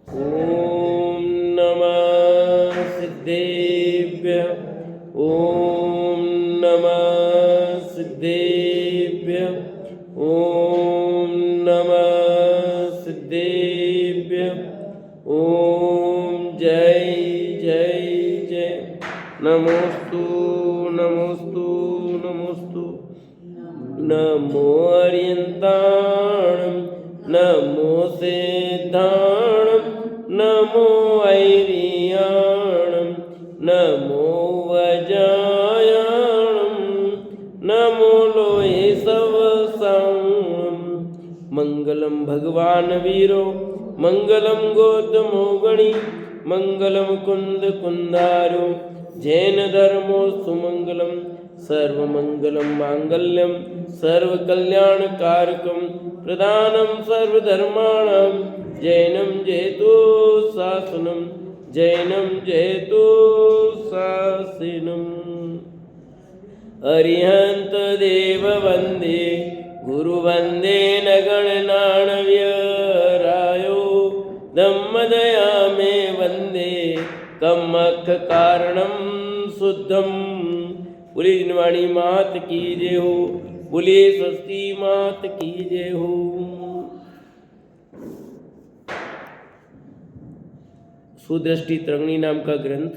ॐ नमः सिद्धेभ्यः। ॐ नमः सिद्धेभ्यः। ॐ नमः सिद्धेभ्यः। ॐ जय जय जय। नमोस्तु नमोस्तु नमोस्तु। नमो अर्यन्ताणं नमो सिद्धाणं नमो ऐरियाणं नमो वजायाणं नमो लोहे सवसां। मंगलम भगवान वीरो मंगलम गौतमो गणी मंगलम कुंद कुंदारो जैन धर्मो सुमंगलम सर्वमंगलम मांगल्यम सर्वकल्याणकारकम प्रदानम सर्वधर्माणां जैनम जयतु शासनम जैनम जयतु शासनम। अरिहंत देव वंदे गुरु वंदे नगणनाण्यरायो धम्मदया मे वंदे कमख कारणम शुद्धम। बोलिए जिनवाणी मात की जय हो। बोलिए स्वस्ति मात की जय हो। सुदृष्टि तरंगिणी नाम का ग्रंथ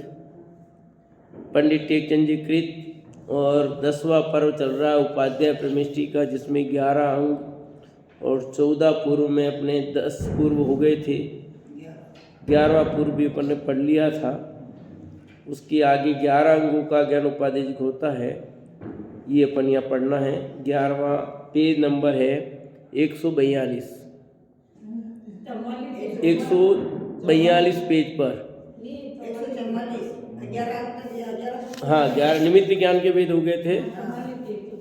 पंडित टेकचंद जी कृत और 10वां पर्व चल रहा है उपाध्याय प्रमिष्टि का, जिसमें 11 अंग और 14 पूर्व में अपने 10 पूर्व हो गए थे। 11वां पूर्व भी अपन ने पढ़ लिया था। उसके आगे 11 अंगों का ज्ञान उपाधि होता है, ये अपन यहाँ पढ़ना है। 11वां पेज नंबर है 142 पेज पर। हाँ 11 निमित्त ज्ञान के वेद हो गए थे।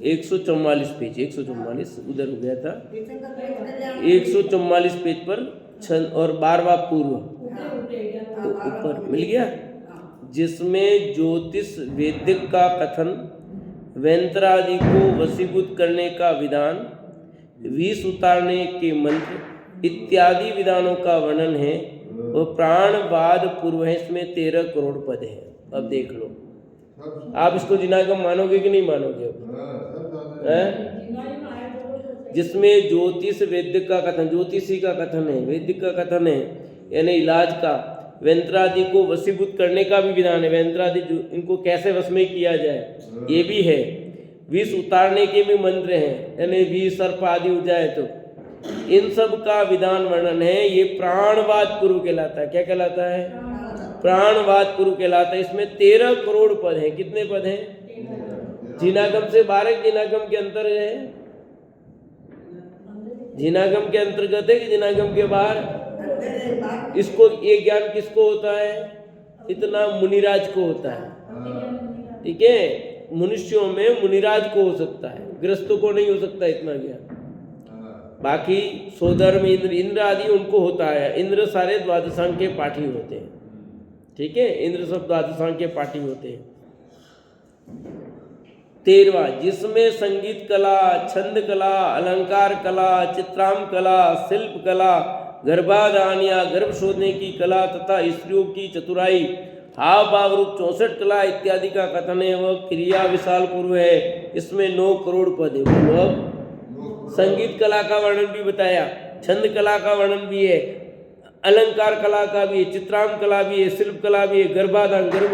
144 पेज 144 उधर हो गया था। 144 पेज पर छंद और 12वां पूर्व ऊपर मिल गया, जिसमें ज्योतिष वैदिक का कथन, वैंतरादि को वशीभूत करने का विधान, विष उतारने के मंत्र इत्यादि विधानों का वर्णन है। और प्राणवाद पूर्व है, इसमें 13 करोड़ पद है। अब देख लो, आप इसको जिनागम मानोगे कि नहीं मानोगे? जिसमें ज्योतिष वैदिक का कथन, ज्योतिषी का कथन है, वैदिक का कथन है, यानी इलाज का, वैंतरादि को वशीभूत करने का भी विधान है। वैंतरादि इनको कैसे वश में किया जाए ये भी है। विष उतारने के भी मंत्र हैं, यानी विष सर्प आदि हो जाए तो इन सब का विधान वर्णन है। ये प्राणवाद पूर्व कहलाता है। क्या कहलाता है? प्राणवाद पूर्व कहलाता है। इसमें 13 करोड़ पद हैं। कितने पद हैं? जिनागम से 12 जिनागम के अंतर है। जिनागम के अंतर्गत है कि जिनागम के बाहर? इसको ये ज्ञान किसको होता है? इतना मुनिराज को होता है। ठीक है, मनुष्यों में मुनिराज को हो सकता है, गृहस्थों को नहीं हो सकता इतना ज्ञान। बाकी सोधर्म इंद्र आदि उनको होता है। इंद्र सारे द्वादशांग के पाठी होते हैं। ठीक है, इंद्र सब द्वादशांग के पाठी होते हैं। 13वां, जिसमें संगीत कला, छंद कला, अलंकार कला, चित्राम कला, शिल्प कला, गर्भाधान या गर्भ शोधने की कला तथा स्त्रियों की चतुराई, हाव भाव रूप 64 कला इत्यादि का कथन है। वह क्रिया विशाल पूर्व है। इसमें 9 करोड़ पद है। बोलो, संगीत कला का वर्णन भी बताया, छंद कला का वर्णन भी है, अलंकार कला का भी है, चित्राम कला भी है, शिल्प कला भी है, गर्भाधान, गर्भ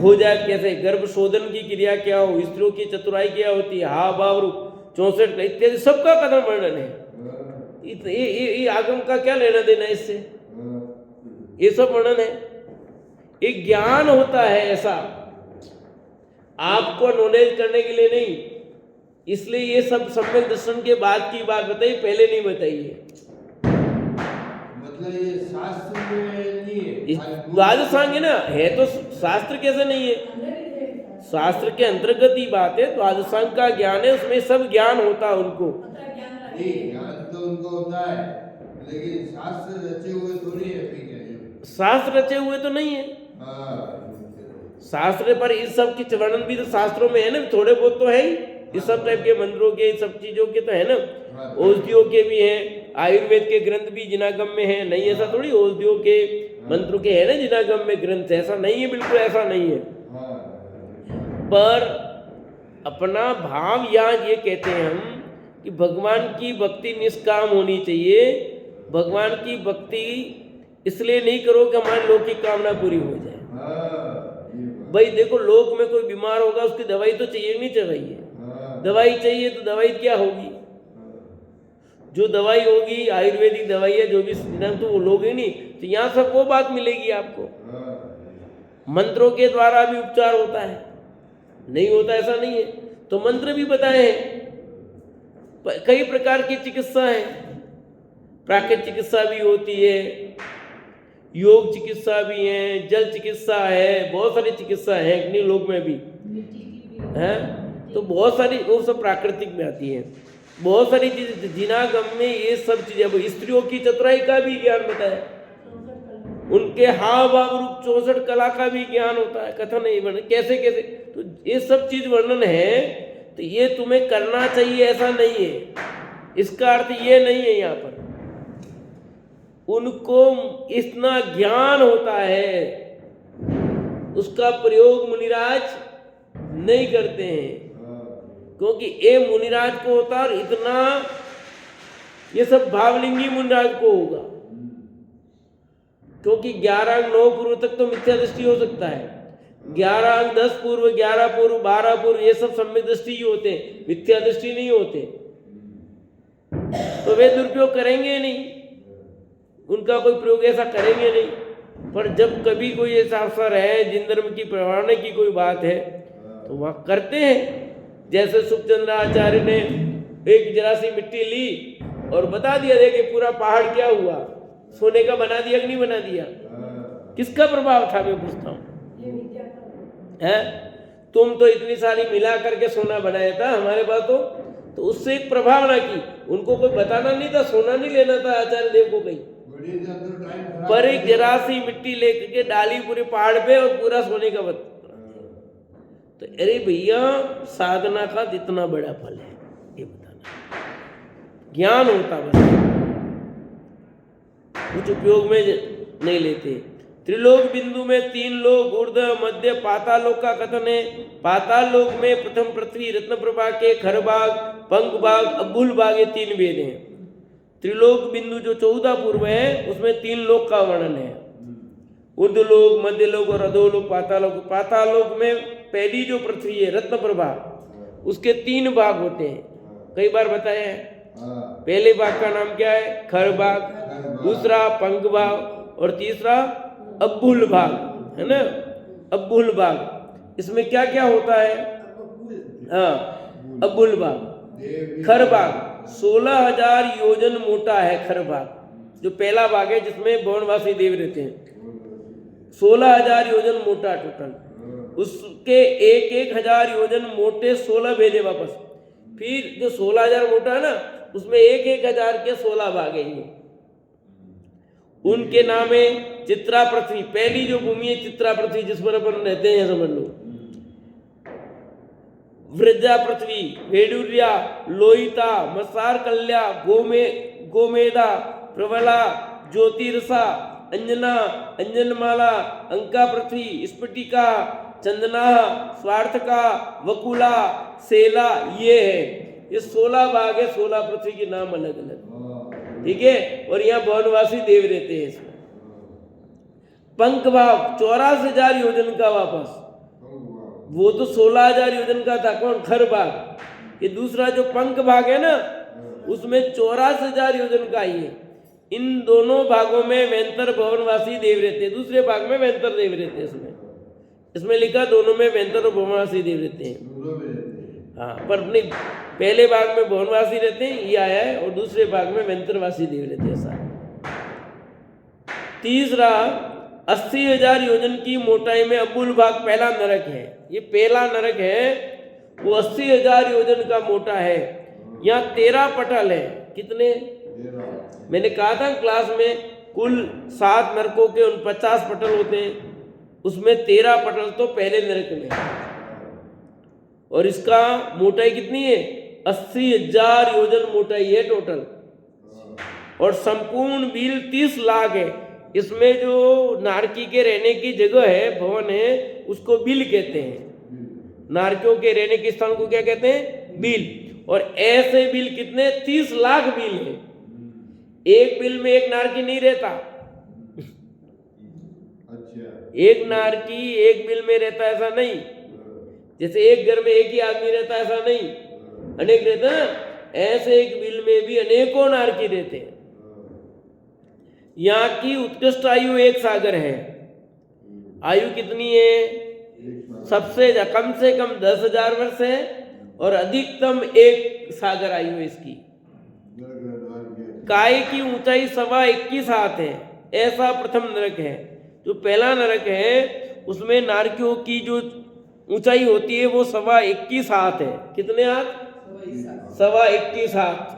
हो जाए कैसे, गर्भ शोधन की क्रिया क्या हो, स्त्रियों की चतुराई क्या होती है, हाव भाव रूप 64 इत्यादि सबका कथन वर्णन है। ये आगम का क्या लेना देना इससे? ये सब वर्णन है। एक ज्ञान होता है ऐसा, आपको नॉलेज करने के लिए नहीं। इसलिए ये सब सम्यक दर्शन के बाद की बात बताई, पहले नहीं बताइए। मतलब ये शास्त्र में नहीं है, द्वादशांग है ना, है तो शास्त्र कैसे नहीं है? शास्त्र के अंतर्गत ही बात है। द्वादशांग का ज्ञान है, उसमें सब ज्ञान होता है उनको। ज्ञान तो उनको होता है, लेकिन शास्त्र रचे हुए थोड़ी है। शास्त्र रचे हुए तो नहीं है। शास्त्र पर इस सब की वर्णन भी तो शास्त्रों में है ना, थोड़े बहुत तो है ही। इस सब टाइप के मंत्रों के, सब चीजों के तो है ना, औषधियों के भी हैं, आयुर्वेद के ग्रंथ भी जिनागम में है, नहीं ऐसा थोड़ी, औषधियों के मंत्रों के है ना जिनागम में ग्रंथ, ऐसा नहीं है, बिल्कुल ऐसा नहीं है। पर अपना भाव यहाँ ये कहते हैं हम कि भगवान की भक्ति निष्काम होनी चाहिए। भगवान की भक्ति इसलिए नहीं करो कि हमारी लौकिक कामना पूरी हो जाए। भाई देखो, लोक में कोई बीमार होगा उसकी दवाई तो चाहिए नहीं चाहिए, दवाई चाहिए तो दवाई क्या होगी, जो दवाई होगी आयुर्वेदिक दवाई है जो भी तो वो लोगे नहीं, तो यहाँ सब वो बात मिलेगी आपको। मंत्रों के द्वारा भी उपचार होता है, नहीं होता ऐसा नहीं है, तो मंत्र भी बताए हैं। कई प्रकार की चिकित्सा है, प्राकृतिक चिकित्सा भी होती है, योग चिकित्सा भी है, जल चिकित्सा है, बहुत सारी चिकित्सा है अग्नि लोक में भी है। तो बहुत सारी वो सब प्राकृतिक में आती है, बहुत सारी चीज जिनागम में ये सब चीजें। स्त्रियों की चतुराई का भी ज्ञान बताया, उनके हाव भाव रूप 64 कला का भी ज्ञान होता है, कथन नहीं वर्णन कैसे कैसे, तो ये सब चीज वर्णन है। तो ये तुम्हें करना चाहिए ऐसा नहीं है, इसका अर्थ ये नहीं है। यहाँ पर उनको इतना ज्ञान होता है, उसका प्रयोग मुनिराज नहीं करते हैं, क्योंकि ये मुनिराज को होता और इतना ये सब भावलिंगी मुनिराज को होगा, क्योंकि 11 अंक 9 पूर्व तक तो मिथ्या दृष्टि हो सकता है, 11 अंक 10 पूर्व 11 पूर्व 12 पूर्व ये सब सम्यक दृष्टि ही होते हैं, मिथ्या दृष्टि नहीं होते। तो वे दुरुपयोग करेंगे नहीं, उनका कोई प्रयोग ऐसा करेंगे नहीं। पर जब कभी कोई ऐसा अवसर है जिन धर्म की प्रवाहने की कोई बात है तो वह करते हैं। जैसे सुखचंद्र आचार्य ने एक जरा सी मिट्टी ली और बता दिया देखे पूरा पहाड़ क्या हुआ, सोने का बना दिया कि नहीं बना दिया। किसका प्रभाव था मैं पूछता हूँ, है तुम तो इतनी सारी मिला करके सोना बनाया था, हमारे पास तो उससे एक प्रभाव ना की, उनको कोई बताना नहीं था, सोना नहीं लेना था आचार्य देव को कहीं, पर एक जरा सी मिट्टी लेकर के डाली पूरे पहाड़ पे और पूरा सोने का बता। तो अरे भैया साधना का जितना बड़ा फल है ये बताना, ज्ञान होता बस, कुछ उपयोग में नहीं लेते। त्रिलोक बिंदु में 3 लोक ऊर्ध्व मध्य पाताल लोक का कथन है। पाताल लोक में प्रथम पृथ्वी, रत्न प्रभा के खरबाग, पंख भाग, अबुल भाग, ये 3 वेद हैं। त्रिलोक बिंदु जो 14 पूर्व है उसमें 3 लोक का वर्णन है, ऊर्ध्वलोक, मध्यलोक और अधोलोक, पातालोक। पातालोक में पहली जो पृथ्वी है रत्न प्रभा, उसके 3 भाग होते हैं, कई बार बताया है। पहले भाग का नाम क्या है, खर भाग, दूसरा पंख भाग और तीसरा अबुल भाग, है ना, अबुल भाग। इसमें क्या क्या होता है, हाँ अबुल भाग। खर भाग 16,000 योजन मोटा है, खर भाग जो पहला भाग है जिसमें भवनवासी देव रहते हैं, 16,000 योजन मोटा टोटल, उसके 1,000 योजन मोटे 16 भेजे वापस। फिर जो 16,000 मोटा है ना उसमें 1,000 के 16 भाग है। उनके नाम है चित्रा पृथ्वी, पहली जो भूमि है चित्रा पृथ्वी जिस पर अपन रहते हैं समझ लो, वृद्धा पृथ्वी, वेडुर्या, लोहिता, मसार कल्या, गोमेधा, प्रबला, ज्योतिरसा, अंजना, अंजनमाला, अंका पृथ्वी, स्फटिका, चंदना, स्वार्थका, वकुला, सेला, ये है, ये 16 भाग है, 16 पृथ्वी के नाम अलग अलग, ठीक है। और यहाँ भवनवासी देव रहते हैं। इसमें पंख भाग 84,000 योजन का वापस, वो तो 16,000 योजन का था, कौन, खर भाग। ये दूसरा जो पंख भाग है ना उसमें 84,000 योजन का ही है। इन दोनों भागों में वेंतर भवनवासी देव रहते हैं, दूसरे भाग में वेंतर देव रहते हैं। इसमें लिखा दोनों में वेंतर और भवनवासी देव रहते हैं, हाँ, पर नहीं, पहले भाग में भवनवासी रहते हैं ये आया है, और दूसरे भाग में वेंतरवासी देव रहते हैं ऐसा। तीसरा 80,000 योजन की मोटाई में अबुल भाग पहला नरक है, ये पहला नरक है, वो 80,000 योजन का मोटा है। यहाँ 13 पटल है, कितने, मैंने कहा था क्लास में कुल 7 नरकों के 49 पटल होते हैं, उसमें 13 पटल तो पहले नरक में है। और इसका मोटाई कितनी है, 80,000 योजन मोटाई है टोटल, और संपूर्ण बिल 30 लाख है। इसमें जो नारकी के रहने की जगह है, भवन है, उसको बिल कहते हैं। नारकियों के रहने के स्थान को क्या कहते हैं? बिल। और ऐसे बिल कितने? 30 लाख बिल है। एक बिल में एक नारकी नहीं रहता। एक नारकी एक बिल में रहता ऐसा नहीं। जैसे एक घर में एक ही आदमी रहता ऐसा नहीं, अनेक रहते ना, ऐसे एक बिल में भी अनेकों नारकी रहते हैं। यहाँ की उत्कृष्ट आयु 1 सागर है। आयु कितनी है? सबसे कम से कम 10,000 वर्ष है और अधिकतम 1 सागर आयु है इसकी। काय की ऊंचाई 21.25 हाथ है। ऐसा प्रथम नरक है। जो पहला नरक है उसमें नारकियों की जो ऊंचाई होती है वो 21.25 हाथ है। कितने हाथ? 21.25 हाथ।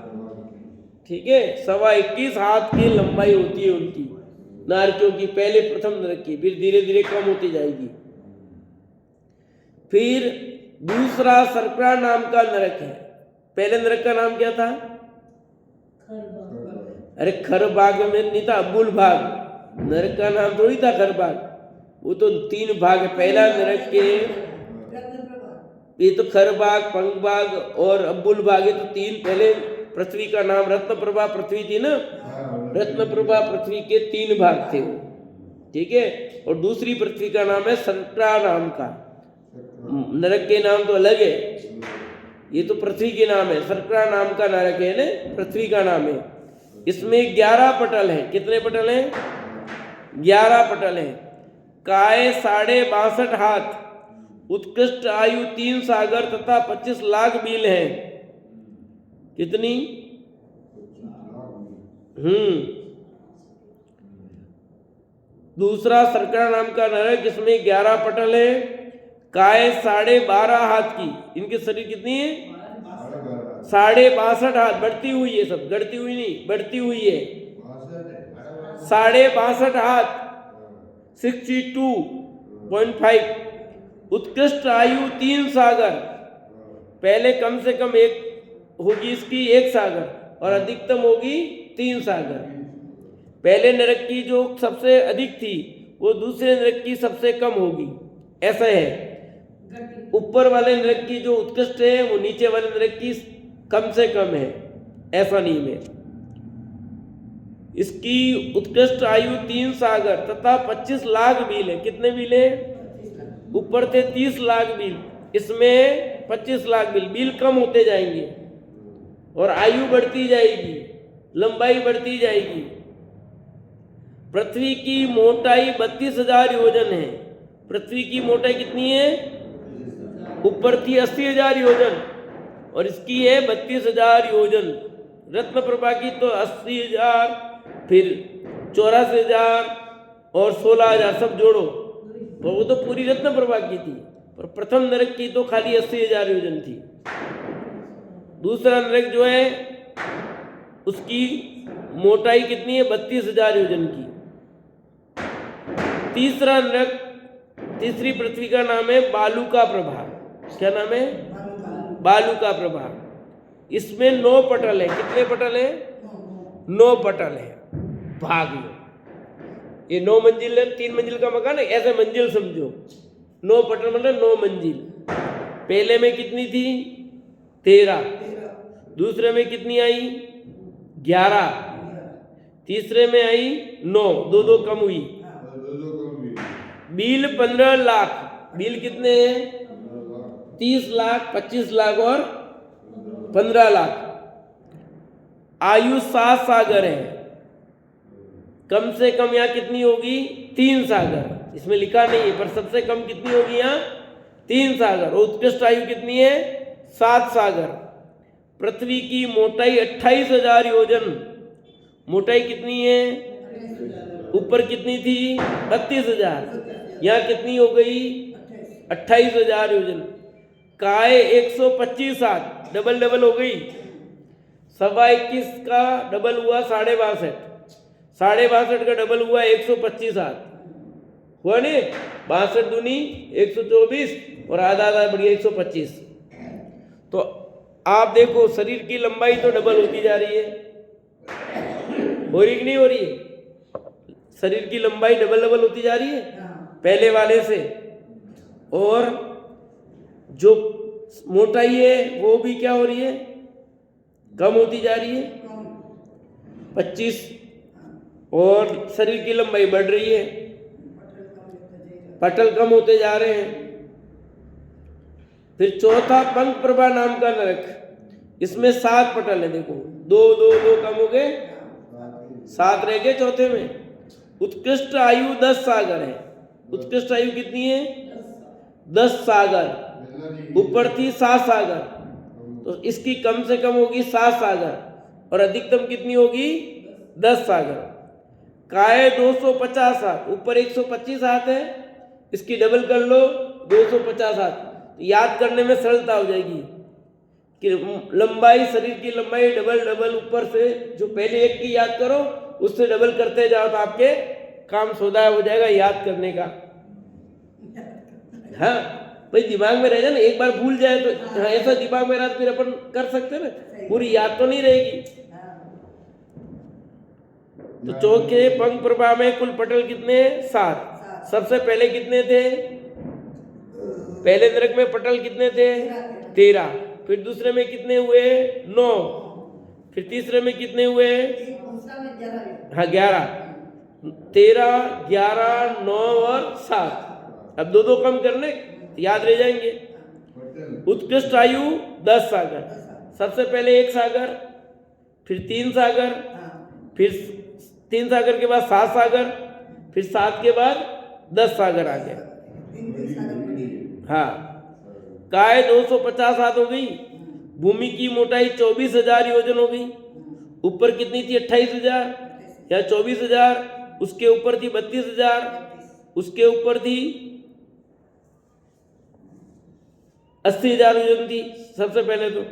ठीक है, 21.25 हाथ की लंबाई होती है उनकी नारकियों की, पहले प्रथम नरक की। फिर धीरे धीरे कम होती जाएगी। फिर दूसरा सर्परा नाम का नरक है। पहले नरक का नाम क्या था? अरे खरबाग में नहीं था, अब्बुल भाग। नरक का नाम थोड़ी था खरबाग, वो तो 3 भाग है। पहला नरक के ये तो खरबाग, पंगबाग और अब्बुल बाग, ये तो 3। पहले पृथ्वी का नाम रत्नप्रभा पृथ्वी थी ना, रत्नप्रभा पृथ्वी के 3 भाग थे वो। ठीक है, और दूसरी पृथ्वी का नाम है सर्परा नाम का। नरक के नाम तो अलग है, ये तो पृथ्वी के नाम है। सर्परा नाम का नरक है ना, पृथ्वी का नाम है। इसमें 11 पटल है। कितने पटल हैं? 11 पटल है। काय 62.5 हाथ, उत्कृष्ट आयु 3 सागर तथा 25 लाख बील है। कितनी? दूसरा सर्करा नाम का नरक, जिसमें 11 पटल है। काय 12.5 हाथ की। इनके शरीर कितनी है? 62.5 हाथ। बढ़ती हुई है सब, गढ़ती हुई नहीं, बढ़ती हुई है। 62.5 हाथ, 62.5। उत्कृष्ट आयु 3 सागर। पहले कम से कम एक होगी इसकी 1 सागर और अधिकतम होगी 3 सागर। पहले नरक की जो सबसे अधिक थी वो दूसरे नरक की सबसे कम होगी, ऐसा है। ऊपर वाले नरक की जो उत्कृष्ट है वो नीचे वाले नरक की कम से कम है, ऐसा नियम है। इसकी उत्कृष्ट आयु 3 सागर तथा 25 लाख बील है। कितने बील है? ऊपर थे 30 लाख बील, इसमें 25 लाख बील। बील कम होते जाएंगे और आयु बढ़ती जाएगी, लंबाई बढ़ती जाएगी। पृथ्वी की मोटाई 32,000 योजन है। पृथ्वी की मोटाई कितनी है? ऊपर थी 80,000 योजन और इसकी है 32,000 योजन। रत्नप्रभा की तो 80,000, फिर 84,000 और 16,000 सब जोड़ो तो वो तो पूरी रत्नप्रभा की थी। पर प्रथम नरक की तो खाली 80,000 योजन थी। दूसरा नरक जो है उसकी मोटाई कितनी है? 32,000 योजन की। तीसरा नरक, तीसरी पृथ्वी का नाम है बालूका प्रभा। क्या नाम है? बालूका प्रभा। इसमें 9 पटल है। कितने पटल है? 9 पटल है। भाग ये 9 मंजिल है, 3 मंजिल का मकान है, ऐसे मंजिल समझो। 9 पटल मतलब 9 मंजिल। पहले में कितनी थी? 13। दूसरे में कितनी आई? 11। तीसरे में आई 9, 2 कम हुई। बील 15 लाख। बील कितने हैं? 30 लाख, 25 लाख और 15 लाख। आयु 7 सागर है। कम से कम यहाँ कितनी होगी? 3 सागर। इसमें लिखा नहीं है पर सबसे कम कितनी होगी यहाँ? 3 सागर। और उत्कृष्ट आयु कितनी है? 7 सागर। पृथ्वी की मोटाई 28,000 योजन। मोटाई कितनी है? ऊपर कितनी थी? 32,000। यहाँ कितनी हो गई? 28,000 योजन। काय 125 हाथ, डबल हो गई। 21.25 का डबल हुआ 62.5। 62.5 का डबल हुआ 125 हाथ। हुआ नहीं? 62 दूनी 124 और आधा बढ़िया 125। तो आप देखो शरीर की लंबाई तो डबल होती जा रही है। हो रही कि नहीं हो रही है? शरीर की लंबाई डबल डबल होती जा रही है पहले वाले से, और जो मोटाई है वो भी क्या हो रही है? कम होती जा रही है 25, और शरीर की लंबाई बढ़ रही है, पटल कम होते जा रहे हैं। फिर चौथा पंख प्रभा नाम का नरक, इसमें 7 पटल है। देखो 2 2 2 कम हो गए, 7 रह गए चौथे में। उत्कृष्ट आयु 10 सागर है। उत्कृष्ट आयु कितनी है? 10 सागर। ऊपर थी 7 सागर, तो इसकी कम से कम होगी 7 सागर, और अधिकतम कितनी होगी? 10 सागर। काय 250 हाथ, ऊपर 125 हाथ है, इसकी डबल कर लो 250 हाथ। तो याद करने में सरलता हो जाएगी कि लंबाई, शरीर की लंबाई डबल डबल ऊपर से, जो पहले एक की याद करो उससे डबल करते जाओ तो आपके काम सौदा हो जाएगा याद करने का। हाँ भाई, दिमाग में रह जाए ना, एक बार भूल जाए तो हाँ, ऐसा दिमाग में रहा तो फिर अपन कर सकते हैं ना, पूरी याद तो नहीं रहेगी। तो चौथे पंख प्रभा में कुल पटल कितने? 7। सबसे पहले कितने थे? पहले नरक में पटल कितने थे? 13। फिर दूसरे में कितने हुए? 9। फिर तीसरे में कितने हुए? हाँ 11। 13, 11, 9 और 7। अब 2 2 कम करने, याद रह जाएंगे। उत्कृष्ट आयु 10 सागर। सबसे पहले 1 सागर, फिर 3 सागर, फिर 3 सागर के बाद 7 सागर, फिर 7 के बाद 10 सागर आ गए। हाँ, काय 250 हाथ हो गई। भूमि की मोटाई 24,000 योजन हो गई। ऊपर कितनी थी? 28,000 या 24,000। उसके ऊपर थी 32,000। उसके ऊपर थी 80,000 योजन थी सबसे पहले। तो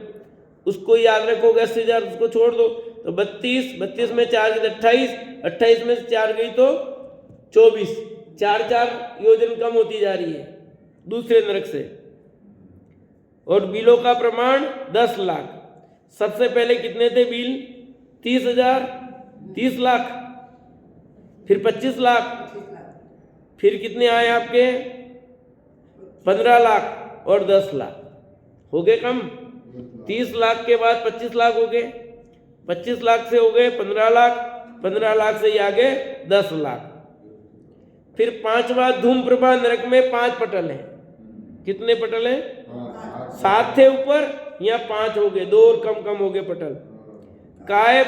उसको याद रखोगे 80,000, उसको छोड़ दो तो 32, 32 में 4 गई 28, 28 में 4 गई तो 24। 4 योजन कम होती जा रही है दूसरे नरक से। और बिलों का प्रमाण 10 लाख। सबसे पहले कितने थे बिल? 30,000, 30 लाख, फिर 25 लाख, फिर कितने आए आपके? 15 लाख और 10 लाख। हो गए कम। 30 लाख के बाद 25 लाख हो गए, 25 लाख से हो गए 15 लाख, 15 लाख से ये आ गए 10 लाख। फिर 5वां धूम प्रभा नरक में 5 पटल हैं। कितने पटल हैं? 7 थे ऊपर, यहाँ 5 हो गए, 2 और कम कम हो गए पटल। काय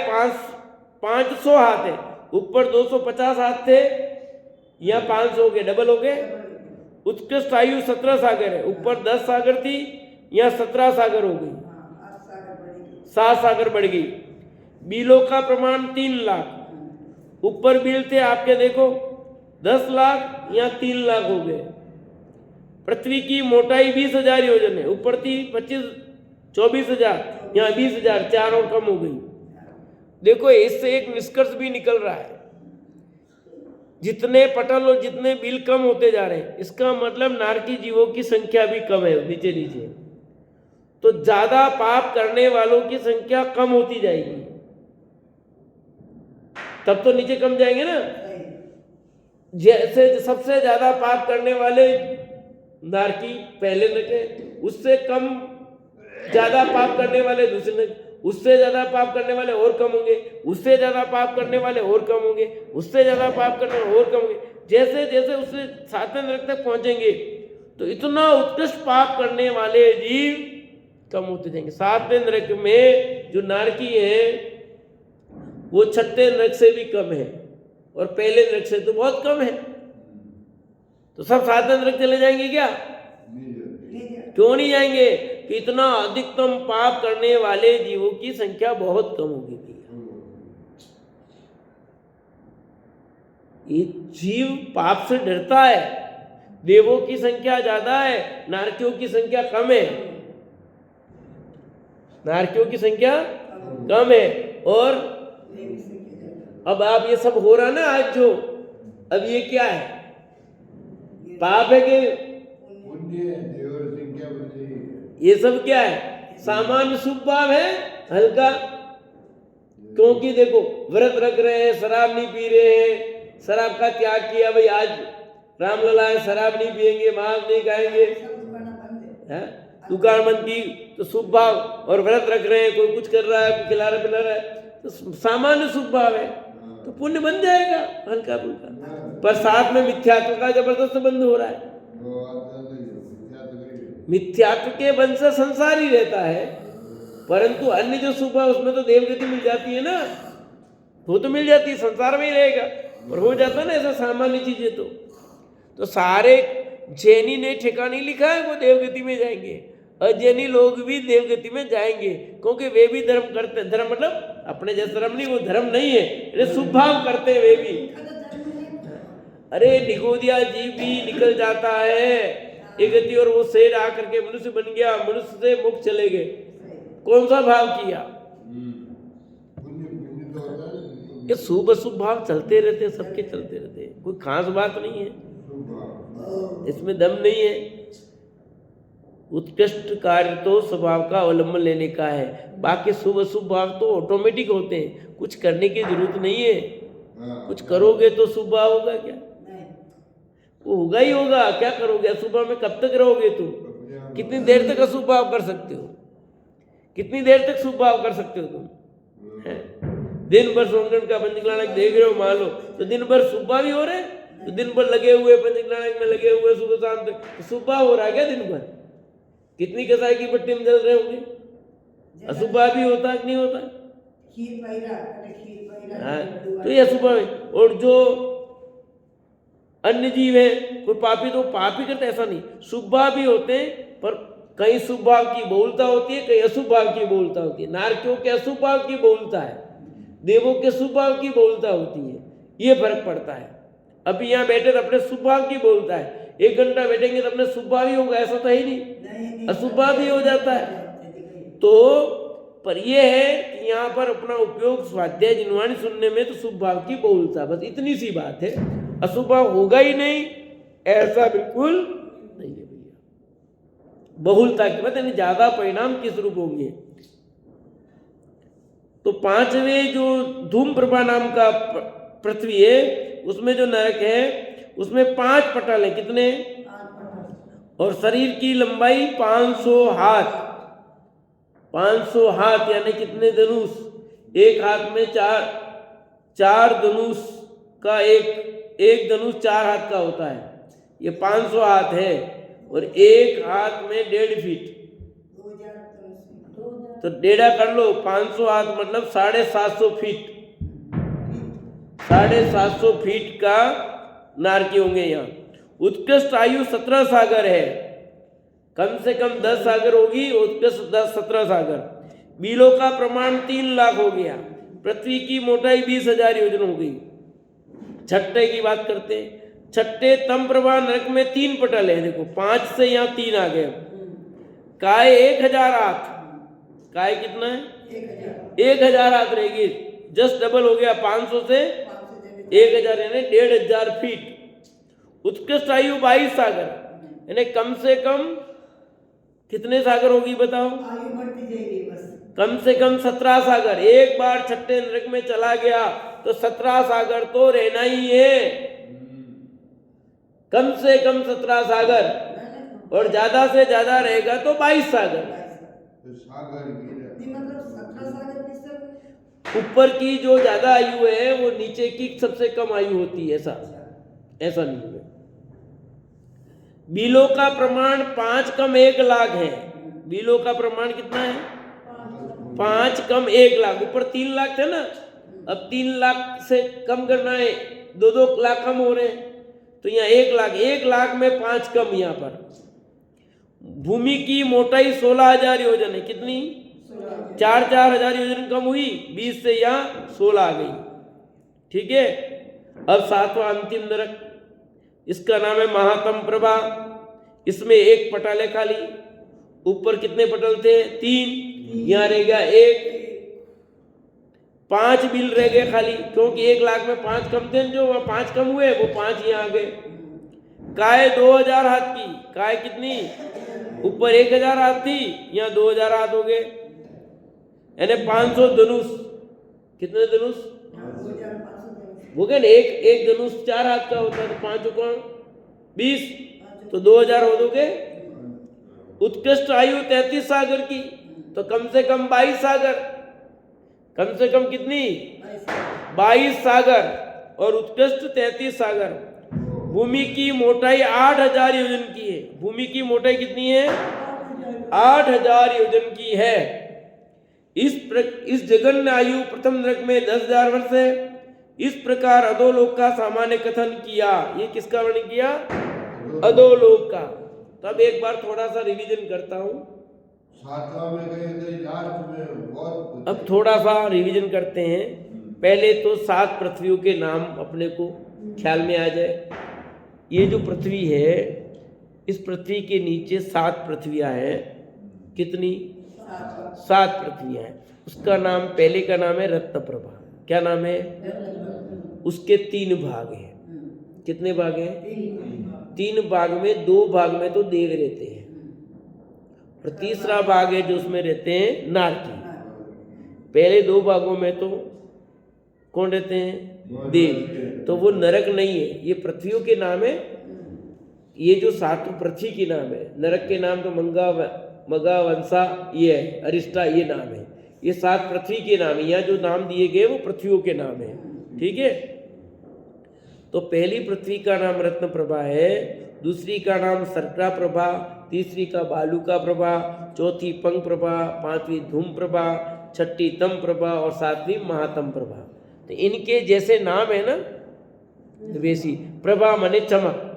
500 हाथ है। ऊपर 250 हाथ थे, यहाँ 500 हो गए, डबल हो गए। उत्कृष्ट आयु 17 सागर है। ऊपर 10 सागर थी, यहाँ 17 सागर हो गई, 7 सागर बढ़ गई। बिलों का प्रमाण 3 लाख। ऊपर बिल थे आपके देखो 10 लाख, यहाँ 3 लाख हो गए। पृथ्वी की मोटाई 20,000 योजन है। ऊपर थी 24,000, यहाँ 20,000, 4 और कम हो गई। देखो इससे एक निष्कर्ष भी निकल रहा है, जितने पटल और जितने बिल कम होते जा रहे हैं, इसका मतलब नारकी जीवों की संख्या भी कम है नीचे नीचे। तो ज्यादा पाप करने वालों की संख्या कम होती जाएगी, तब तो नीचे कम जाएंगे ना। जैसे सबसे ज्यादा पाप करने वाले नारकी पहले नरक, उससे कम ज्यादा पाप करने वाले दूसरे नरक, उससे ज्यादा पाप करने वाले और कम होंगे, उससे ज्यादा पाप करने वाले और कम होंगे, उससे ज्यादा पाप करने वाले और कम होंगे। जैसे जैसे उससे 7वें नरक तक पहुंचेंगे तो इतना उत्कृष्ट पाप करने वाले जीव कम होते जाएंगे। 7वें नरक में जो नारकी है वो 6ठे नरक से भी कम है, और पहले नरक से तो बहुत कम है। तो सब 7वें नरक चले जाएंगे क्या? क्यों नहीं जाएंगे? कि इतना अधिकतम पाप करने वाले जीवों की संख्या बहुत कम होगी। ये जीव पाप से डरता है। देवों की संख्या ज्यादा है, नारकियों की संख्या कम है। नारकियों की संख्या कम है। और अब आप ये सब हो रहा ना आज जो, अब ये क्या है? पाप है कि ये सब क्या है? सामान्य शुभ पाप है, हल्का। क्योंकि देखो व्रत रख रहे हैं, शराब नहीं पी रहे हैं, शराब का त्याग किया, भाई आज रामलला है, शराब नहीं पिएंगे, मांस नहीं खाएंगे, है दुकान बंद की, तो शुभ भाव, और व्रत रख रहे हैं, कोई कुछ कर रहा है, कोई खिला रहा पिला रहा है, तो सामान्य शुभ भाव है, तो पुण्य बन जाएगा हल्का फुल्का। पर साथ में मिथ्यात्व का जबरदस्त बंध हो रहा है। मिथ्यात्व के बंध से संसार ही रहता है, परंतु अन्य जो शुभ है उसमें तो देवगति मिल जाती है ना, वो तो मिल जाती है, संसार में ही रहेगा, और हो जाता है ना ऐसा सामान्य चीजें। तो सारे जैनी ने ठिकाने लिखा है वो देवगति में जाएंगे, अजैनी लोग भी देवगति में जाएंगे, क्योंकि वे भी धर्म करते हैं। धर्म मतलब अपने जैसा धर्म नहीं, वो धर्म नहीं है, ये शुभ भाव करते हैं वे भी। अरे निगोदिया जी भी निकल जाता है एक गति, और वो शेर आकर के मनुष्य बन गया, मनुष्य से मुक्त चले गए, कौन सा भाव किया? ये शुभ अशुभ भाव चलते रहते हैं, सबके चलते रहते हैं, कोई खास बात नहीं है, इसमें दम नहीं है। उत्कृष्ट कार्य तो स्वभाव का अवलंबन लेने का है, बाकी शुभ अशुभ भाव तो ऑटोमेटिक होते हैं, कुछ करने की जरूरत नहीं है। कुछ करोगे तो शुभ भाव होगा क्या? वो होगा ही होगा, क्या करोगे? अशुभ भाव में कब तक रहोगे तुम? कितनी देर तक अशुभ भाव कर सकते हो? कितनी देर तक शुभ भाव कर सकते हो तुम? दिन भर सोमगढ़ का पंचकलाणक देख रहे हो मान लो, तो दिन भर शुभ भाव ही हो रहे हैं, तो दिन भर लगे हुए पंचकलाणक में लगे हुए सुबह शाम तक, तो शुभ भाव हो रहा है क्या दिन भर? कितनी कसाई की भट्टी में जल रहे होंगे? अशुभ भाव भी होता है कि नहीं होता? तो ये अशुभ भाव है। और जो अन्य जीव है, कोई पापी तो पापी करते, ऐसा नहीं, शुभ भाव भी होते हैं, पर कहीं शुभ भाव की बहुलता होती है, कहीं अशुभ भाव की बहुलता होती है। नारकियों के अशुभ भाव की बहुलता है, देवों के शुभ भाव की बहुलता होती है, ये फर्क पड़ता है। अभी यहाँ बैठे तो अपने शुभ भाव की बोलता है, 1 घंटा बैठेंगे तो अपने शुभ भाव ही होगा, ऐसा तो है ही नहीं, अशुभ भाव ही हो जाता है। तो पर यह है कि यहाँ पर अपना उपयोग स्वाध्याय जिनवाणी सुनने में तो शुभ भाव की बोलता, बस इतनी सी बात है। अशुभ भाव होगा ही नहीं ऐसा बिल्कुल नहीं है भैया। बहुलता के बाद यानी ज्यादा परिणाम किस रूप होंगे? तो 5वें जो धूम प्रभा नाम का पृथ्वी है, उसमें जो नरक है उसमें 5 पटल है। कितने? और शरीर की लंबाई 500 हाथ, 500 हाथ यानी कितने धनुष? एक हाथ में चार धनुष का एक धनुष 4 हाथ का होता है, ये 500 हाथ है, और एक हाथ में 1.5 फीट, तो डेढ़ा कर लो, 500 हाथ मतलब 750 फीट, 750 फीट का नारकी होंगे यहाँ। उत्कृष्ट आयु 17 सागर है, कम से कम 10 सागर होगी, उत्कृष्ट 17 सागर। बीलों का प्रमाण 3 लाख हो गया, पृथ्वी की मोटाई 20,000 योजन हो गई। छठे की बात करते हैं, छठे तम प्रभा नरक में 3 पटल है, देखो 5 से यहाँ 3 आ गए। काय 1000 हाथ, काय कितना है? 1000 हाथ रहेगी, जस्ट डबल हो गया, 500 से 1000 यानी 1500 फीट। उत्कृष्ट आयु 22 सागर यानी कम से कम कितने सागर होगी बताओ? आयु बढ़ती जाएगी बस, कम से कम 17 सागर। एक बार छठे नरक में चला गया तो 17 सागर तो रहना ही है, कम से कम 17 सागर, और ज्यादा से ज्यादा रहेगा तो 22 सागर। ऊपर की जो ज्यादा आयु है वो नीचे की सबसे कम आयु होती है, ऐसा नहीं है। बीलों का प्रमाण 5 कम 1 लाख है। बीलों का प्रमाण कितना है? 5 कम 1 लाख। ऊपर 3 लाख थे ना, अब 3 लाख से कम करना है, 2 लाख कम हो रहे हैं, तो यहाँ 1 लाख, 1 लाख में 5 कम। यहाँ पर भूमि की मोटाई 16,000 योजन है, कितनी? 4,000 योजन कम हुई, 20 से यहाँ 16 आ गई। ठीक है, अब 7वां अंतिम नरक, इसका नाम है महातम प्रभा। इसमें 1 पटल है खाली, ऊपर कितने पटल थे? 3, यहाँ रह गया 1, 5 बिल रह गए खाली, क्योंकि 1 लाख में 5 कम थे, जो वहाँ 5 कम हुए वो 5 यहाँ आ गए। काय 2000 हाथ की, काय कितनी? ऊपर 1000 हाथ थी, यहाँ 2000 हाथ हो गए, यानी 500 धनुष कितने धनुष हो गए ना? एक धनुष 4 हाथ का होता है, तो 5 कौन 20, तो 2000 हो दोगे। उत्कृष्ट आयु 33 सागर की, तो कम से कम 22 सागर, कम से कम कितनी 22 सागर, और उत्कृष्ट 33 सागर। भूमि की मोटाई 8000 योजन की है। भूमि की मोटाई कितनी है? 8000 योजन की है। इस जघन्य आयु प्रथम नरक में 10,000 वर्ष है। इस प्रकार अधोलोक का सामान्य कथन किया। ये किसका वर्णन किया? अधोलोक का। तो अब एक बार थोड़ा सा रिवीजन करता हूं। 7वां में गए थे, लास्ट में बहुत अब थोड़ा सा रिवीजन करते हैं। पहले तो 7 पृथ्वियों के नाम अपने को ख्याल में आ जाए। ये जो पृथ्वी है, इस पृथ्वी के नीचे 7 पृथ्वियां हैं। कितनी? 7 पृथ्वियां हैं। उसका नाम, पहले का नाम है रत्नप्रभा। क्या नाम है? उसके 3 भाग हैं। कितने भाग हैं? 3 भाग में 2 भाग में तो देव रहते हैं, और तीसरा भाग है जो उसमें रहते हैं नारकी। पहले 2 भागों में तो कौन रहते हैं? देव। तो वो नरक नहीं है, ये पृथ्वियों के नाम है। ये जो 7 पृथ्वी के नाम है। नरक के नाम तो मगा वंसा, ये है अरिष्टा, ये नाम है। ये 7 पृथ्वी के नाम है। यहाँ जो नाम दिए गए वो पृथ्वियों के नाम है। ठीक है। तो पहली पृथ्वी का नाम रत्न प्रभा है, दूसरी का नाम सर्करा प्रभा, तीसरी का बालुका प्रभा, चौथी पंख प्रभा, 5वीं धूम प्रभा, 6ठी तम प्रभा और 7वीं महातम प्रभा। तो इनके जैसे नाम है ना वैसी प्रभा माने चमक।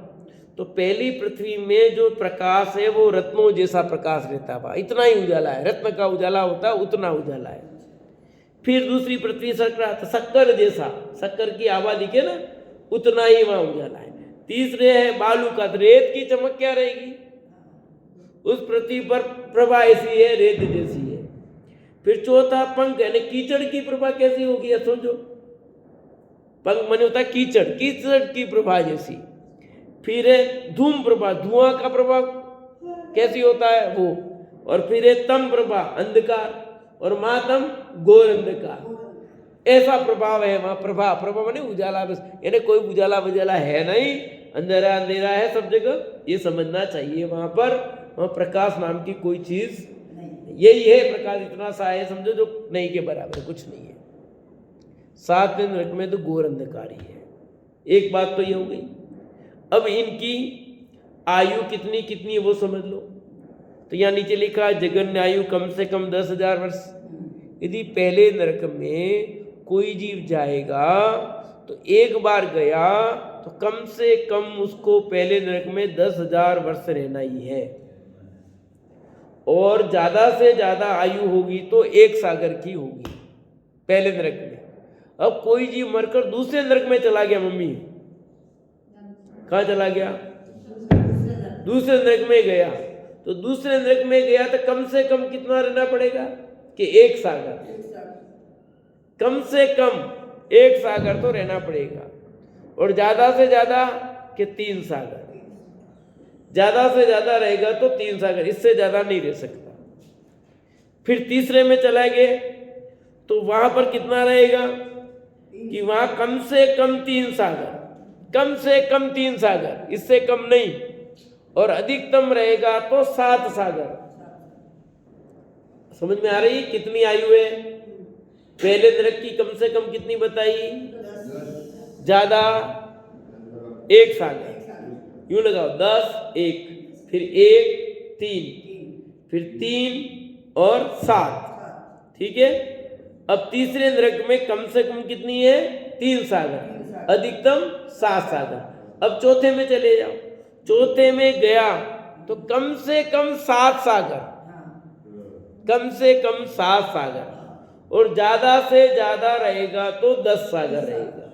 तो पहली पृथ्वी में जो प्रकाश है वो रत्नों जैसा प्रकाश रहता है, इतना ही उजाला है। रत्न का उजाला होता है उतना उजाला है। फिर दूसरी पृथ्वी सर्करा, तो शक्कर जैसा, शक्कर की आभा दिखे ना, उतना ही वहां उजाला है। तीसरे है बालू का, रेत की चमक क्या रहेगी? उस पृथ्वी पर प्रभा ऐसी है, रेत जैसी है। फिर चौथा पंख यानी कीचड़ की प्रभा कैसी होगी? या समझो, पंख माने होता है कीचड़, कीचड़ की प्रभा जैसी। फिर है धूम प्रभा, धुआं का प्रभाव कैसी होता है वो। और फिर है तम प्रभा, अंधकार, और मातम घोर अंधकार। ऐसा प्रभाव है वहां। प्रभा माने उजाला, बस यानी कोई उजाला वजाला है नहीं, अंधेरा अंधेरा है सब जगह, ये समझना चाहिए। वहां पर वहां प्रकाश नाम की कोई चीज यही है। प्रकाश इतना सा है समझो, जो नहीं के बराबर, कुछ नहीं है। 7वें नरक में तो घोर अंधकार ही है। एक बात तो ये हो गई। अब इनकी आयु कितनी कितनी वो समझ लो। तो यहाँ नीचे लिखा जगन्य आयु कम से कम 10,000 वर्ष। यदि पहले नरक में कोई जीव जाएगा तो एक बार गया तो कम से कम उसको पहले नरक में 10,000 वर्ष रहना ही है, और ज्यादा से ज्यादा आयु होगी तो 1 सागर की होगी पहले नरक में। अब कोई जीव मरकर दूसरे नरक में चला गया, मम्मी कहाँ चला गया? दूसरे नरक में गया। तो दूसरे नरक में गया तो कम से कम कितना रहना पड़ेगा? कि 1 सागर, कम से कम 1 सागर तो रहना पड़ेगा, और ज्यादा से ज्यादा कि 3 सागर। ज्यादा से ज्यादा रहेगा तो 3 सागर, इससे ज्यादा नहीं रह सकता। फिर तीसरे में चला गए तो वहां पर कितना रहेगा? कि वहां कम से कम 3 सागर, कम से कम 3 सागर, इससे कम नहीं, और अधिकतम रहेगा तो 7 सागर। समझ में आ रही कितनी आयु है? पहले नरक की कम से कम कितनी बताई? ज्यादा 1 सागर, यूं लगाओ 10 1, फिर 1 3, फिर 3 और 7। ठीक है। अब तीसरे नरक में कम से कम कितनी है? 3 सागर, अधिकतम 7 सागर। अब चौथे में चले जाओ। चौथे में गया तो कम से कम 7 सागर, कम से कम 7 सागर, और ज्यादा से ज्यादा रहेगा तो 10 सागर रहेगा।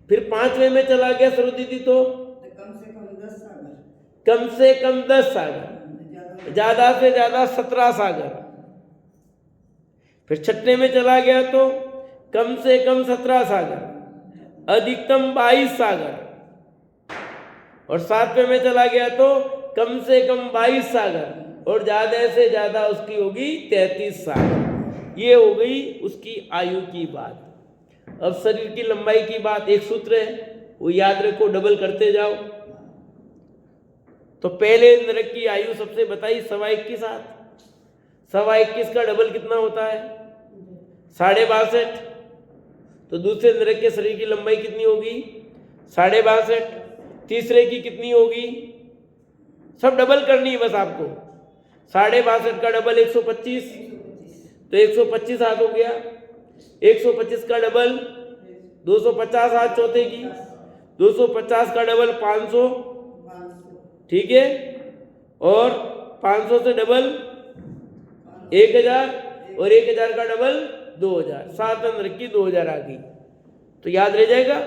फिर 5वें में चला गया सरस्वती, तो कम से कम 10 सागर, कम से कम 10 सागर, ज्यादा से ज्यादा 17 सागर। फिर 6ठे में चला गया तो कम से कम 17 सागर, अधिकतम 22 सागर, और 7वें में चला गया तो कम से कम 22 सागर, और ज्यादा से ज्यादा उसकी होगी 33 सागर। ये हो गई उसकी आयु की बात। अब शरीर की लंबाई की बात, एक सूत्र है वो याद रखो, डबल करते जाओ। तो पहले नरक की आयु सबसे बताई 21.25 हाथ। 21.25 का डबल कितना होता है? 62.5। तो दूसरे नरक के शरीर की लंबाई कितनी होगी? 62.5। तीसरे की कितनी होगी? सब डबल करनी है बस आपको। 62.5 का डबल 125, तो 125 हाथ हो गया। 125 का डबल 250 हाथ चौथे की। 250 का डबल 500, 500, ठीक है। और 500 से डबल 1000, और 1000 का डबल 2000। 7 नरक की 2000 आ गई। तो याद रह जाएगा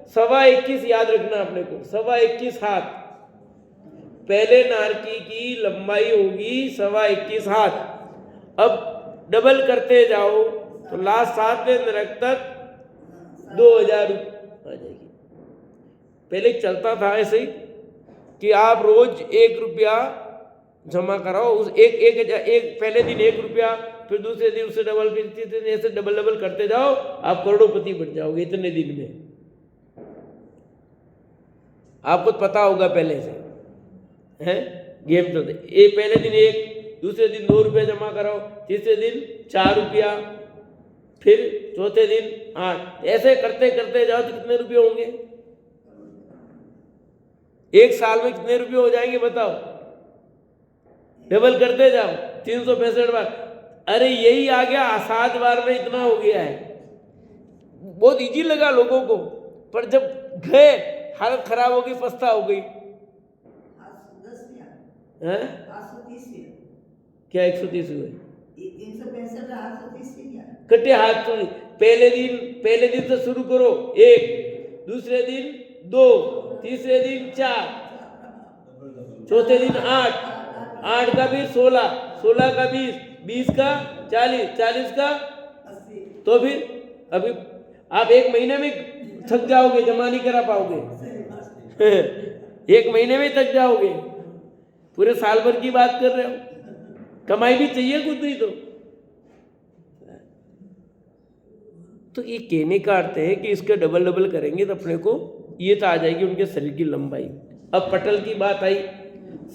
21.25 याद रखना अपने को। 21.25 हाथ पहले नारकी की लंबाई होगी 21.25 हाथ। अब डबल करते जाओ तो लास्ट 7वें नरक तक 2000 आ जाएगी। पहले चलता था ऐसे ही कि आप रोज 1 रुपया जमा कराओ, उस एक पहले दिन 1 रुपया, फिर दूसरे दिन उससे डबल, फिर तीसरे दिन ऐसे डबल डबल करते जाओ, आप करोड़पति बन जाओगे इतने दिन में। आपको पता होगा पहले से है गेम चलते। एक पहले दिन 1, दूसरे दिन 2 रुपये जमा कराओ, तीसरे दिन 4 रुपया, फिर चौथे दिन 8। ऐसे करते करते जाओ तो कितने रुपये होंगे? एक साल में कितने रुपये हो जाएंगे बताओ? डबल करते जाओ 365 बार। अरे यही आ गया 7 बार में इतना हो गया है। बहुत इजी लगा लोगों को, पर जब गए हालत खराब हो गई, पछता हो गई। 810 या हैं 830 या क्या 130 हुए? 365 830 या कटे हाथ तो पहले दिन से शुरू करो 1, दूसरे दिन 2, तीसरे दिन 4, चौथे दिन 8, 8 का 20, 16, 16 का 20, 20 का 40, 40 का 80। तो फिर अभी आप 1 महीने में थक जाओगे, जमा नहीं करा पाओगे। 1 महीने में थक जाओगे, पूरे साल भर की बात कर रहे हो। कमाई भी चाहिए कुछ नहीं तो ये कहने का अर्थ है कि इसके डबल डबल करेंगे तो अपने को ये तो आ जाएगी उनके शरीर की लंबाई। अब पटल की बात आई।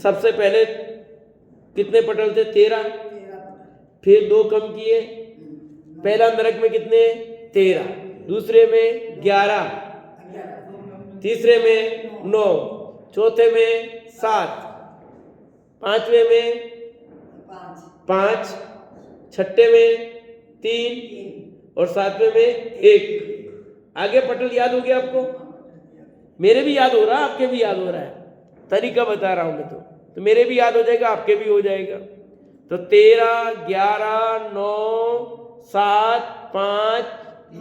सबसे पहले कितने पटल थे? 13। फिर 2 कम किए। पहला नरक में कितने? 13, दूसरे में 11, तीसरे में 9, चौथे में 7, पांचवें में 5, छठे में 3 और 7वें में 1। आगे पटल याद हो गया आपको? मेरे भी याद हो रहा है, आपके भी याद हो रहा है, तरीका बता रहा हूं मैं। तो मेरे भी याद हो जाएगा, आपके भी हो जाएगा। तो 13, 11, 9, 7, 5,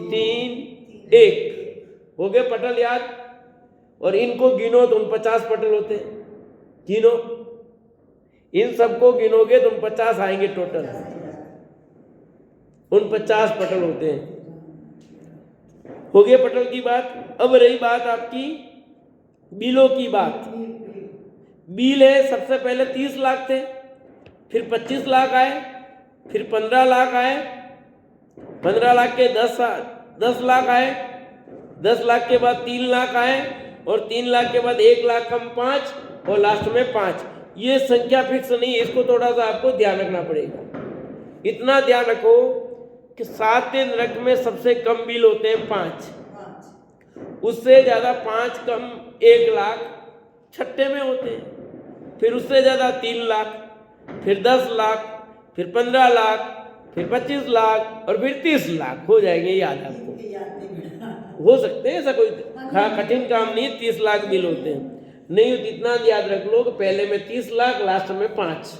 3, 1 हो गए पटल याद। और इनको गिनो तो 49 पटल होते हैं। गिनो, इन सबको गिनोगे तो 49 आएंगे टोटल। 49 पटल होते हैं। हो गया पटल की बात। अब रही बात आपकी बिलों की बात। बिल है, सबसे पहले 30 लाख थे, फिर 25 लाख आए, फिर 15 लाख आए, 15 लाख के 10 लाख आए, 10 लाख के बाद 3 लाख आए, और 3 लाख के बाद 1 लाख कम 5, और लास्ट में 5। ये संख्या फिक्स नहीं है, इसको थोड़ा सा आपको ध्यान रखना पड़ेगा। इतना ध्यान रखो कि 7वें नरक में सबसे कम बिल होते हैं 5, उससे ज़्यादा 5 कम 1 लाख छठे में होते हैं, फिर उससे ज़्यादा 3 लाख, फिर 10 लाख, फिर 15 लाख, फिर 25 लाख, और फिर 30 लाख हो जाएंगे। याद आपको हो सकते हैं, ऐसा कोई कठिन काम नहीं है। 30 लाख बिल होते हैं। नहीं हो तो इतना याद रख लो कि पहले में 30 लाख, लास्ट में 5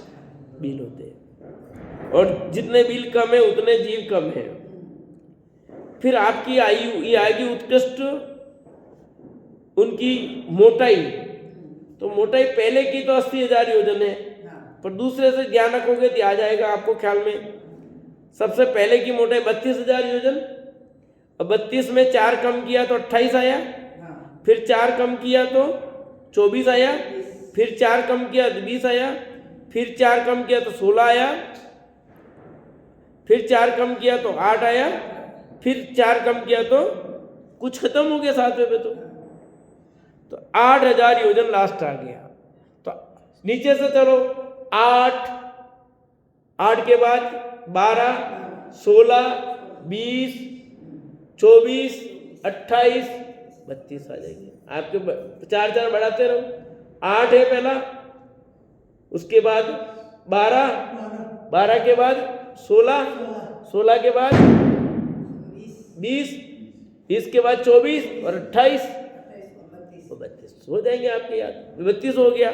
बिल होते हैं। और जितने बिल कम है उतने जीव कम है। फिर आपकी आयु ये आएगी उत्कृष्ट उनकी मोटाई। तो मोटाई पहले की तो 80,000 योजन है, पर दूसरे से ध्यान रखोगे तो आ जाएगा आपको ख्याल में। सबसे पहले की मोटाई 32,000 योजन, और 32 में 4 कम किया तो 28 आया, फिर 4 कम किया तो 24 आया, फिर 4 कम किया तो 20 आया, फिर 4 कम किया तो 16 आया, फिर 4 कम किया तो 8 आया, फिर 4 कम किया तो कुछ खत्म हो गया 7वें पे तो 8000 योजन लास्ट आ गया। तो नीचे से चलो 8 के बाद 12, 16, 20, 24, 28, 32 आ जाएंगे आपके। 4 बढ़ाते रहो। 8 है पहला, उसके बाद 12 के बाद 16 के बाद 20 के बाद 24 और 28 तो 32 हो जाएंगे आपके याद। 32 हो गया।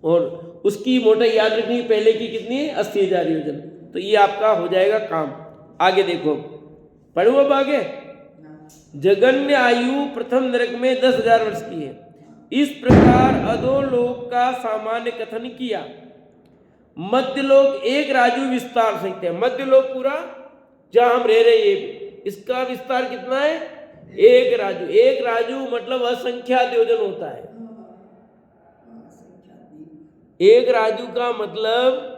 और उसकी मोटाई याद रखनी पहले की कितनी है, 80,000 योजन। तो ये आपका हो जाएगा काम। आगे देखो, पढ़ो अब आगे। जगन्य आयु प्रथम नरक में 10,000 वर्ष की है। इस प्रकार अधोलोक का सामान्य कथन किया। मध्यलोक एक राजु विस्तार सकते हैं। मध्यलोक पूरा जहां हम रह रहे हैं, इसका विस्तार कितना है, एक राजु। एक राजु मतलब असंख्यात योजन होता है। एक राजू का मतलब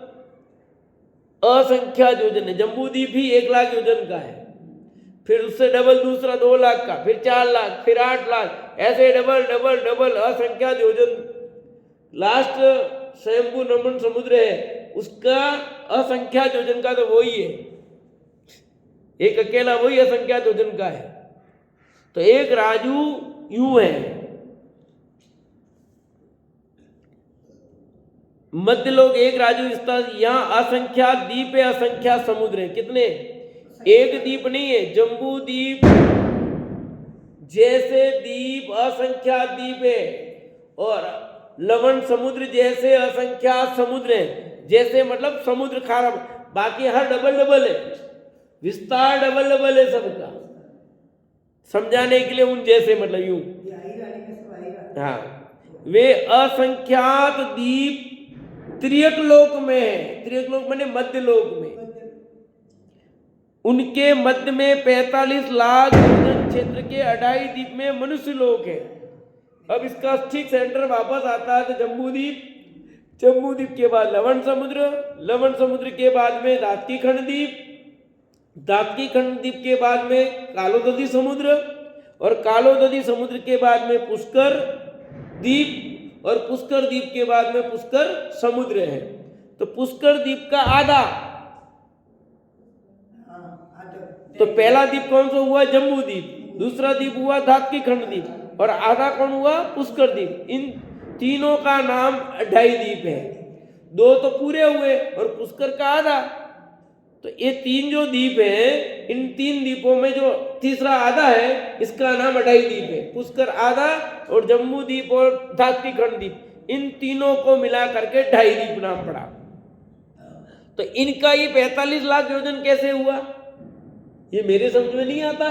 असंख्यात योजन है। जम्बूद्वीप ही 1 लाख योजन का है, फिर उससे डबल दूसरा 2 लाख का, फिर 4 लाख, फिर 8 लाख, ऐसे डबल डबल डबल असंख्यात योजन। लास्ट स्वयंभू नमन समुद्र है, उसका असंख्यात योजन का तो वही है, एक अकेला वही असंख्यात योजन का है। तो एक राजू यूं है। मध्यलोक एक राजू विस्तार, यहां असंख्यात द्वीप है, असंख्यात समुद्र है। कितने, एक द्वीप नहीं है। जम्बू द्वीप जैसे द्वीप असंख्यात द्वीप है, और लवण समुद्र जैसे असंख्यात समुद्र है। जैसे मतलब समुद्र खारा, बाकी हर डबल डबल है, विस्तार डबल डबल है सबका। समझाने के लिए उन जैसे मतलब यूं, हाँ, वे असंख्यात द्वीप त्रियक लोक में है। त्रियक लोक माने मध्य लोक में। उनके मध्य में 45 लाख योजन क्षेत्र के 2.5 द्वीप में मनुष्य लोक है। अब इसका ठीक सेंटर वापस आता है तो जम्बूद्वीप, जम्बूद्वीप के बाद लवण समुद्र, लवण समुद्र के बाद में दातकी खंड द्वीप, दातकी खंड द्वीप के बाद में कालोदधी समुद्र, और कालोदधी समुद्र के बाद में पुष्कर द्वीप, और पुष्कर द्वीप के बाद में पुष्कर समुद्र है। तो पुष्कर द्वीप का आधा, तो पहला द्वीप कौन सा हुआ, जम्बू द्वीप, दूसरा द्वीप हुआ दातकी खंड द्वीप, और आधा कौन हुआ, पुष्कर द्वीप। इन तीनों का नाम 2.5 द्वीप है। 2 तो पूरे हुए और पुष्कर का आधा। तो ये 3 जो द्वीप हैं, इन 3 द्वीपों में जो तीसरा आधा है, इसका नाम 2.5 द्वीप है। पुष्कर आधा और जम्बू द्वीप और दातकी खंड द्वीप, इन तीनों को मिला करके 2.5 द्वीप नाम पड़ा। तो इनका ये 45 लाख योजन कैसे हुआ, ये मेरे समझ में नहीं आता।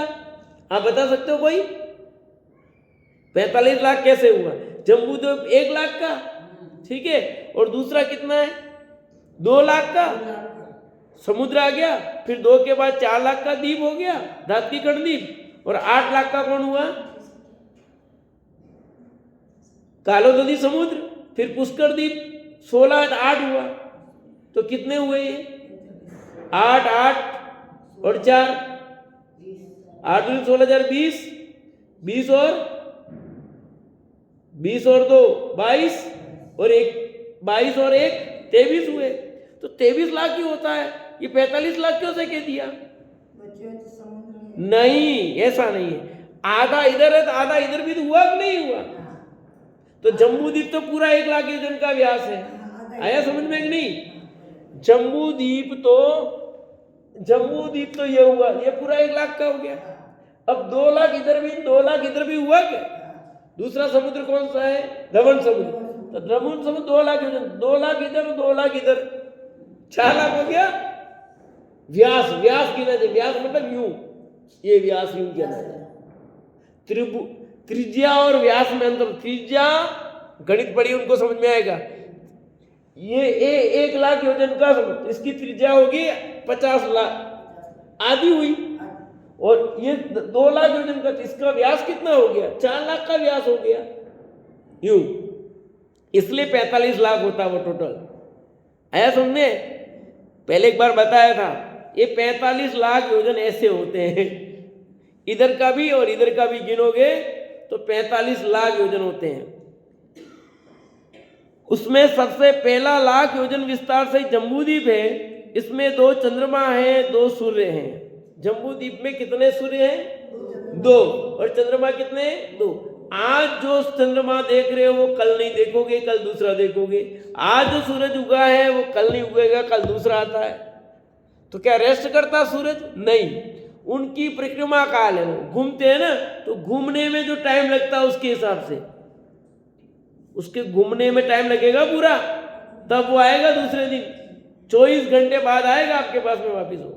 आप बता सकते हो कोई, 45 लाख कैसे हुआ? जम्बू द्वीप 1 लाख का, ठीक है, और दूसरा कितना है, 2 लाख का समुद्र आ गया, फिर 2 के बाद 4 लाख का द्वीप हो गया दातकी खंड द्वीप, और 8 लाख का कौन हुआ, कालोदधी समुद्र, फिर पुष्कर द्वीप। 16 8 हुआ, तो कितने हुए ये, 8 8 और 4, 8 दूनी 16,000, 20 और 2 22, और 22 और 1 23 हुए। तो 23 लाख ही होता है, ये 45 लाख क्यों से कह दिया? नहीं, ऐसा नहीं है। आधा इधर है तो आधा इधर भी तो हुआ कि नहीं हुआ? तो जम्बूद्वीप तो पूरा 1 लाख योजन का व्यास है। आया समझ में कि नहीं? जम्बूद्वीप तो ये हुआ, ये पूरा 1 लाख का हो गया। अब 2 लाख इधर भी, 2 लाख इधर भी हुआ क्या? दूसरा समुद्र कौन सा है, रमण समुद्र। तो रमण समुद्र 2 लाख योजन, 2 लाख इधर, 2 लाख इधर, 4 लाख हो गया व्यास। व्यास गिना जाए, व्यास मतलब यूं, ये व्यास यूं गिना जाए। त्रिज्या और व्यास में अंतर। त्रिज्या गणित पढ़ी उनको समझ में आएगा। ये 1 लाख योजन का समुद्र, इसकी त्रिज्या होगी 50 लाख, आधी हुई, और ये 2 लाख योजन का, इसका व्यास कितना हो गया, 4 लाख का व्यास हो गया यूं। इसलिए 45 लाख होता है वो टोटल। आया सुनने, पहले एक बार बताया था। ये 45 लाख योजन ऐसे होते हैं, इधर का भी और इधर का भी गिनोगे तो 45 लाख योजन होते हैं। उसमें सबसे पहला लाख योजन विस्तार से जम्बूद्वीप है, इसमें 2 चंद्रमा है, 2 सूर्य हैं। जम्बूद्वीप में कितने सूर्य हैं? 2। और चंद्रमा कितने? 2। आज जो चंद्रमा देख रहे हो वो कल नहीं देखोगे, कल दूसरा देखोगे। आज जो सूरज उगा है वो कल नहीं उगेगा, कल दूसरा आता है। तो क्या रेस्ट करता सूरज? नहीं, उनकी परिक्रमा काल है, वो घूमते हैं ना, तो घूमने में जो टाइम लगता है उसके हिसाब से, उसके घूमने में टाइम लगेगा पूरा, तब वो आएगा दूसरे दिन, 24 घंटे बाद आएगा आपके पास में वापिस हो।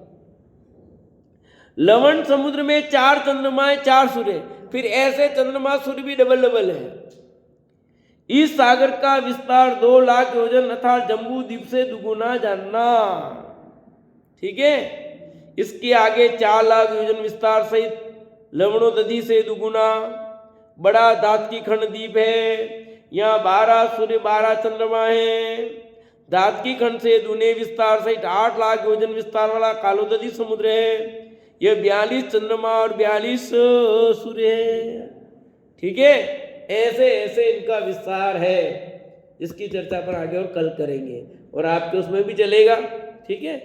लवण समुद्र में 4 चंद्रमा 4 सूर्य, फिर ऐसे चंद्रमा सूर्य भी डबल डबल है। इस सागर का विस्तार 2 लाख योजन अर्थात जम्बू द्वीप से दुगुना जानना, ठीक है। इसके आगे 4 लाख योजन विस्तार सहित लवणोदधि से दुगुना बड़ा धातकी खंड द्वीप है। यहाँ 12 सूर्य 12 चंद्रमा है। धातकी खंड से दूने विस्तार सहित 8 लाख योजन विस्तार वाला कालोदधि समुद्र है। यह 42 चंद्रमा और 42 सूर्य है, ठीक है। ऐसे ऐसे इनका विस्तार है, इसकी चर्चा पर आगे और कल करेंगे और आपके उसमें भी चलेगा, ठीक है।